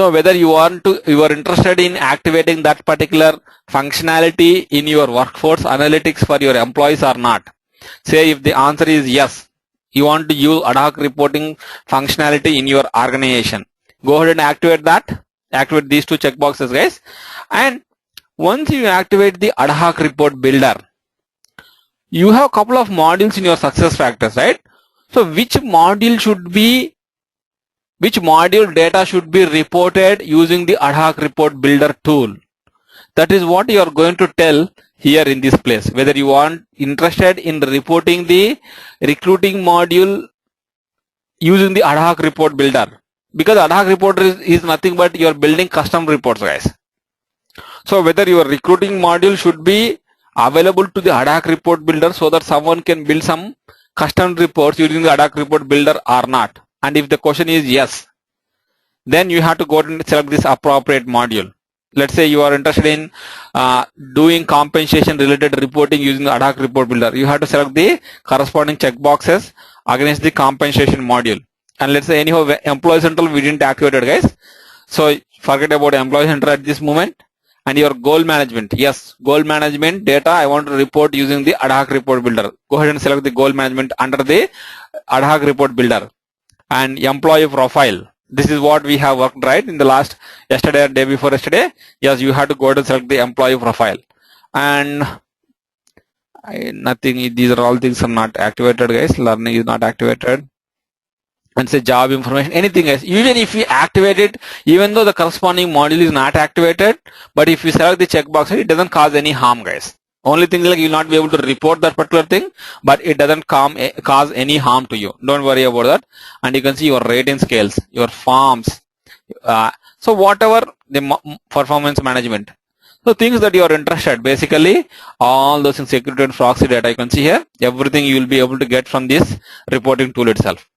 So whether you are interested in activating that particular functionality in your workforce analytics for your employees or not. Say if the answer is yes, you want to use ad hoc reporting functionality in your organization. Go ahead and activate that. Activate these two checkboxes, guys. And once you activate the ad hoc report builder, you have a couple of modules in your success factors, right? So which module data should be reported using the ad hoc report builder tool? That is what you are going to tell here in this place, whether you are interested in reporting the recruiting module using the ad hoc report builder, because ad hoc report is nothing but you are building custom reports, guys. So whether your recruiting module should be available to the ad hoc report builder so that someone can build some custom reports using the ad hoc report builder or not. And if the question is yes, then you have to go and select this appropriate module. Let's say you are interested in doing compensation related reporting using the ad hoc report builder. You have to select the corresponding checkboxes against the compensation module. And let's say anyhow employee central we didn't activate it, guys. So forget about employee central at this moment. And your goal management, yes, goal management data I want to report using the ad hoc report builder. Go ahead and select the goal management under the ad hoc report builder. And employee profile, this is what we have worked right in the yesterday or day before yesterday. Yes, you have to go ahead and select the employee profile. And these are all things are not activated, guys. Learning is not activated. And say job information, anything else. Even if we activate it, even though the corresponding module is not activated, but if you select the checkbox, it doesn't cause any harm, guys. Only thing like you'll not be able to report that particular thing, but it doesn't cause any harm to you. Don't worry about that. And you can see your rating scales, your forms. So whatever the performance management. So things that you are interested, basically all those in security and proxy data you can see here, everything you will be able to get from this reporting tool itself.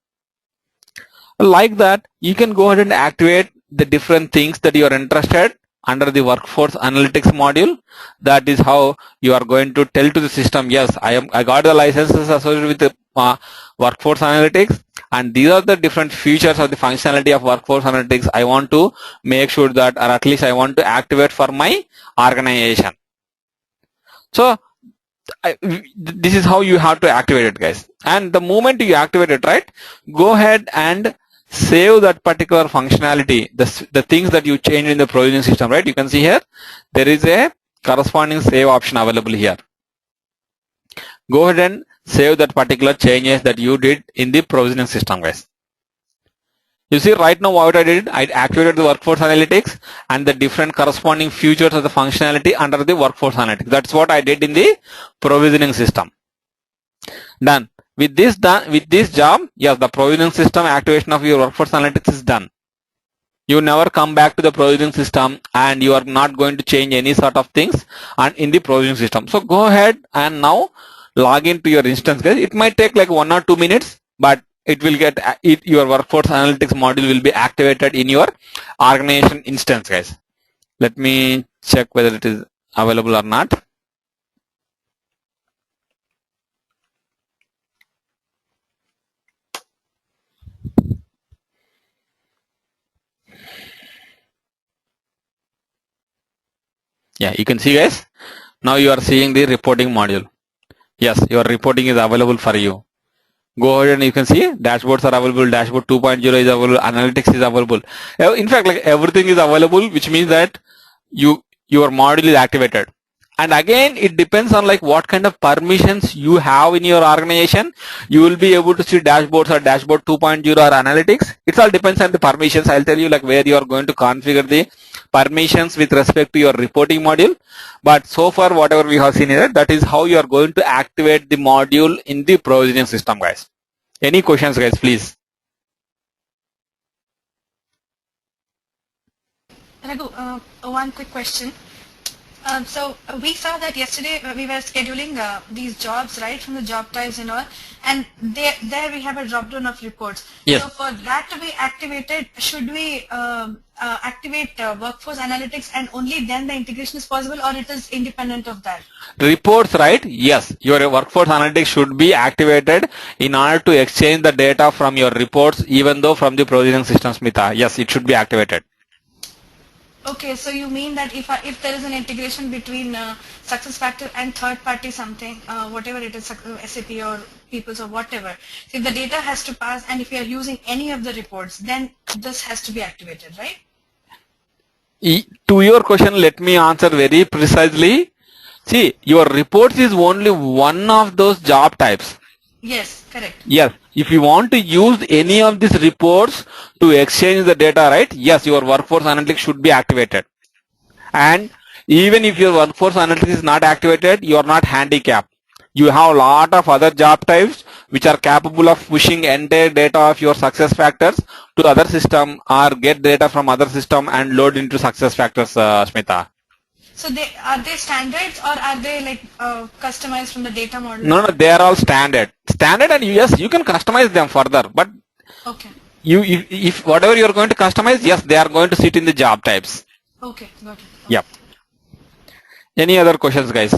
Like that, you can go ahead and activate the different things that you are interested under the workforce analytics module. That is how you are going to tell to the system, yes, I got the licenses associated with the workforce analytics, and these are the different features of the functionality of workforce analytics I want to make sure that, or at least I want to activate for my organization. So this is how you have to activate it, guys. And the moment you activate it, right, go ahead and save that particular functionality, the things that you change in the provisioning system, right? You can see here there is a corresponding save option available here. Go ahead and save that particular changes that you did in the provisioning system, guys. You see right now what I did, I activated the workforce analytics and the different corresponding features of the functionality under the workforce analytics. That's what I did in the provisioning system. Done. With this job, yes, the provisioning system activation of your workforce analytics is done. You never come back to the provisioning system and you are not going to change any sort of things and in the provisioning system. So go ahead and now log into your instance, guys. It might take like 1 or 2 minutes, but it will get your workforce analytics module will be activated in your organization instance, guys. Let me check whether it is available or not. Yeah, you can see, guys. Now you are seeing the reporting module. Yes, your reporting is available for you. Go ahead and you can see dashboards are available, dashboard 2.0 is available, analytics is available. In fact, like everything is available, which means that your module is activated. And again, it depends on like what kind of permissions you have in your organization. You will be able to see dashboards or dashboard 2.0 or analytics. It all depends on the permissions. I'll tell you like where you are going to configure the permissions with respect to your reporting module. But so far, whatever we have seen here, that is how you are going to activate the module in the provisioning system, guys. Any questions, guys, please? Raghu, one quick question. So we saw that yesterday we were scheduling these jobs, right, from the job types and all, and there we have a drop down of reports. Yes. So for that to be activated, should we activate workforce analytics and only then the integration is possible, or it is independent of that? Reports, right? Yes, your workforce analytics should be activated in order to exchange the data from your reports, even though from the provisioning system, Smita. Yes, it should be activated. Okay, so you mean that if there is an integration between SuccessFactors and third party something, whatever it is, SAP or People's or whatever, so if the data has to pass and if you are using any of the reports, then this has to be activated, right? To your question, let me answer very precisely. See, your reports is only one of those job types. Yes, correct. Yes, if you want to use any of these reports to exchange the data, right? Yes, your workforce analytics should be activated. And even if your workforce analytics is not activated, you are not handicapped. You have a lot of other job types which are capable of pushing entire data of your success factors to other system or get data from other system and load into success factors, Smita. So are they standards or are they like customized from the data model? No, they are all standard. Standard, and yes, you can customize them further. But okay, if whatever you are going to customize, yes, they are going to sit in the job types. Okay, got it. Yep. Any other questions, guys?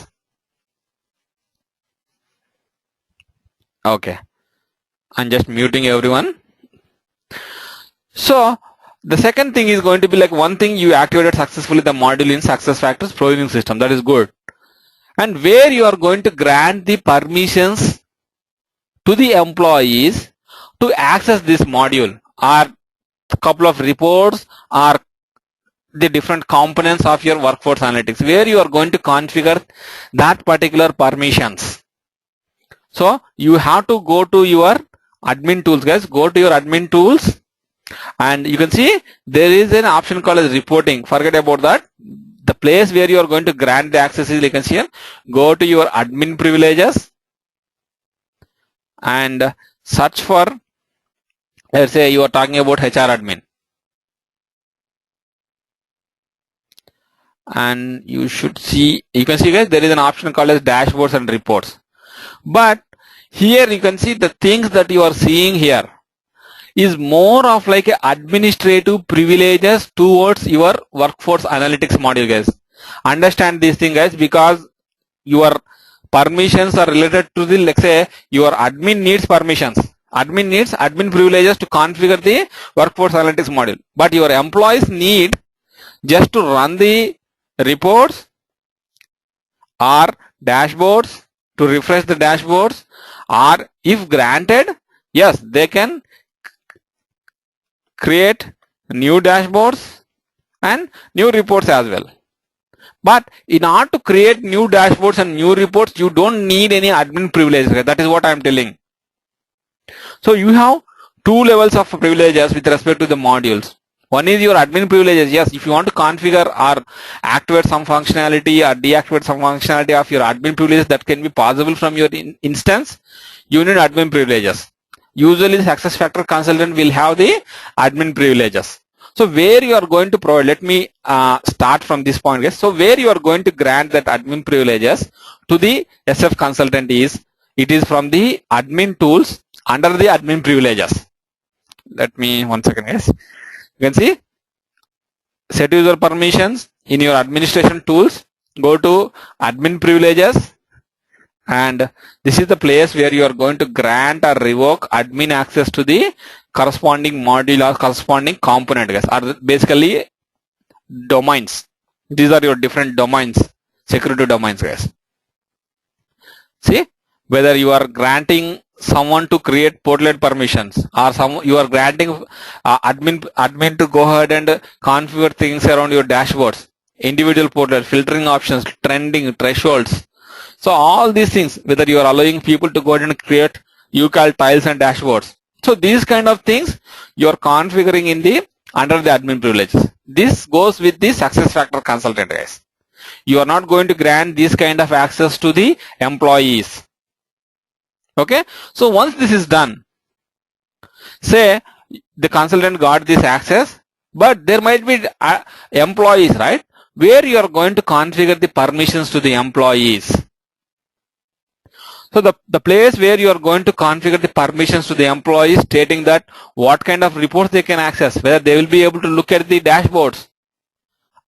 Okay. I'm just muting everyone. So the second thing is going to be like one thing you activated successfully the module in SuccessFactors provisioning system. That is good. And where you are going to grant the permissions to the employees to access this module or a couple of reports or the different components of your workforce analytics, where you are going to configure that particular permissions. So you have to go to your admin tools, guys. Go to your admin tools and you can see there is an option called as reporting. Forget about that. The place where you are going to grant the access is, you can see here, go to your admin privileges and search for, let's say you are talking about HR admin, and you should see, you can see guys, there is an option called as dashboards and reports. But here you can see the things that you are seeing here is more of like a administrative privileges towards your workforce analytics module, guys. Understand these things, guys, because your permissions are related to the, let's say your admin needs permissions. Admin needs admin privileges to configure the workforce analytics module, but your employees need just to run the reports or dashboards, to refresh the dashboards, or if granted, yes, they can create new dashboards and new reports as well. But in order to create new dashboards and new reports, you don't need any admin privileges. That is what I am telling. So you have two levels of privileges with respect to the modules. One is your admin privileges. Yes, if you want to configure or activate some functionality or deactivate some functionality of your admin privileges that can be possible from your instance, you need admin privileges. Usually, the SuccessFactors consultant will have the admin privileges. So where you are going to provide, let me start from this point, guys. So where you are going to grant that admin privileges to the SF consultant is, it is from the admin tools under the admin privileges. Let me, one second, guys. You can see set user permissions in your administration tools, go to admin privileges, and this is the place where you are going to grant or revoke admin access to the corresponding module or corresponding component, guys, are basically domains. These are your different domains, security domains, guys. See, whether you are granting someone to create portlet permissions or you are granting admin to go ahead and configure things around your dashboards, individual portlet, filtering options, trending, thresholds. So all these things, whether you are allowing people to go ahead and create UCAL tiles and dashboards. So these kind of things you are configuring in the under the admin privileges. This goes with the SuccessFactors consultant, guys. You are not going to grant this kind of access to the employees. Okay. So once this is done, say the consultant got this access, but there might be employees, right, where you are going to configure the permissions to the employees. So the place where you are going to configure the permissions to the employees, stating that what kind of reports they can access, whether they will be able to look at the dashboards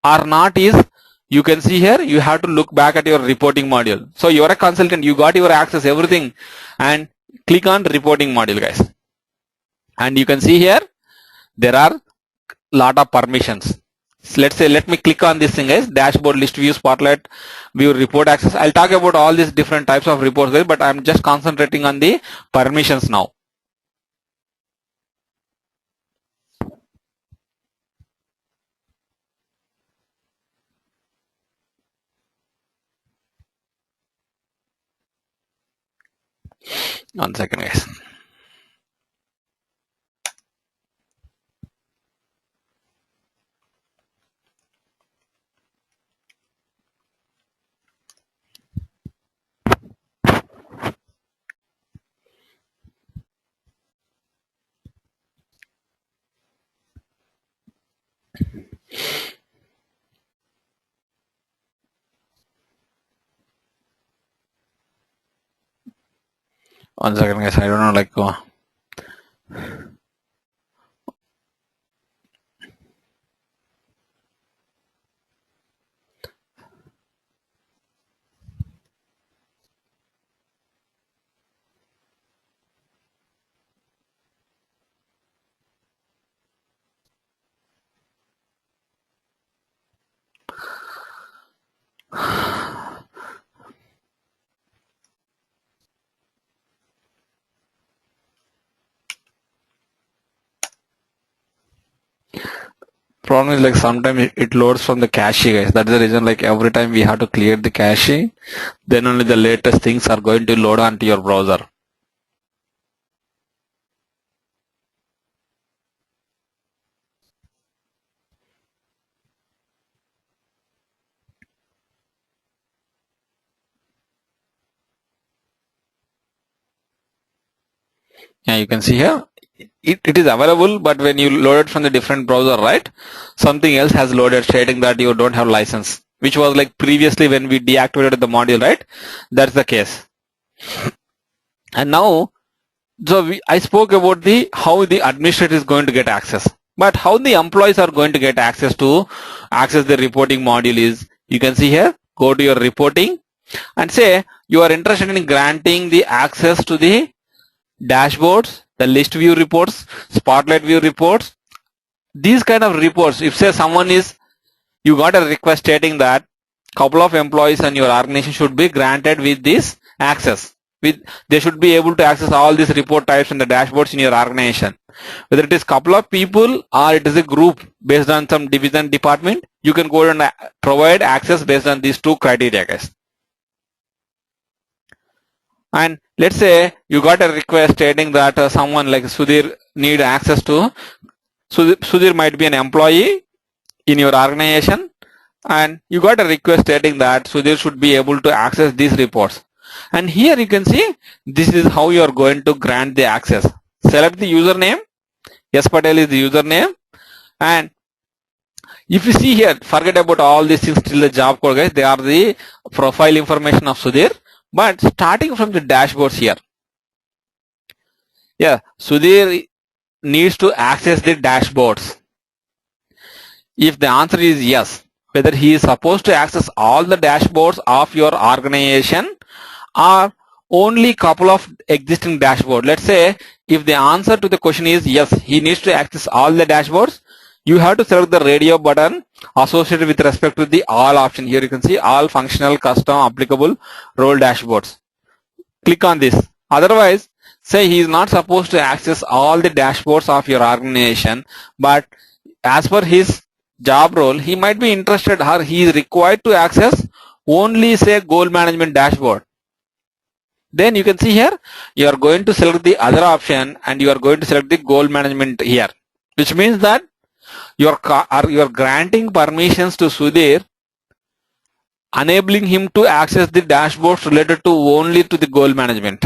or not, is, you can see here, you have to look back at your reporting module. So you are a consultant, you got your access, everything, and click on reporting module, guys. And you can see here, there are lot of permissions. So let's say, let me click on this thing, guys. Dashboard, list view, spotlight, view, report access. I'll talk about all these different types of reports, guys, but I'm just concentrating on the permissions now. One second, guys. One second, guys. I don't know, like. Problem is, like, sometimes it loads from the cache, guys. That's the reason, like, every time we have to clear the cache, then only the latest things are going to load onto your browser. Yeah, you can see here, it is available, but when you load it from the different browser, right, something else has loaded stating that you don't have license, which was like previously when we deactivated the module, right? That's the case. And now, so I spoke about how the administrator is going to get access, but how the employees are going to get access to access the reporting module is, you can see here, go to your reporting and say you are interested in granting the access to the dashboards, the list view reports, spotlight view reports, these kind of reports. If say someone is, you got a request stating that couple of employees in your organization should be granted with this access, they should be able to access all these report types and the dashboards in your organization. Whether it is couple of people or it is a group based on some division department, you can go and provide access based on these two criteria, guys. And let's say you got a request stating that someone like Sudhir need access to, Sudhir might be an employee in your organization, and you got a request stating that Sudhir should be able to access these reports. And here you can see, this is how you are going to grant the access. Select the username. Yes, Patel is the username. And if you see here, forget about all these things till the job code, guys. They are the profile information of Sudhir. But starting from the dashboards here, yeah, Sudhir needs to access the dashboards. If the answer is yes, whether he is supposed to access all the dashboards of your organization or only couple of existing dashboards. Let's say if the answer to the question is yes, he needs to access all the dashboards, you have to select the radio button associated with respect to the all option. Here you can see all functional, custom, applicable, role dashboards. Click on this. Otherwise, say he is not supposed to access all the dashboards of your organization, but as per his job role, he might be interested or he is required to access only, say, goal management dashboard. Then you can see here, you are going to select the other option and you are going to select the goal management here, which means that you are granting permissions to Sudhir, enabling him to access the dashboards related to only to the goal management.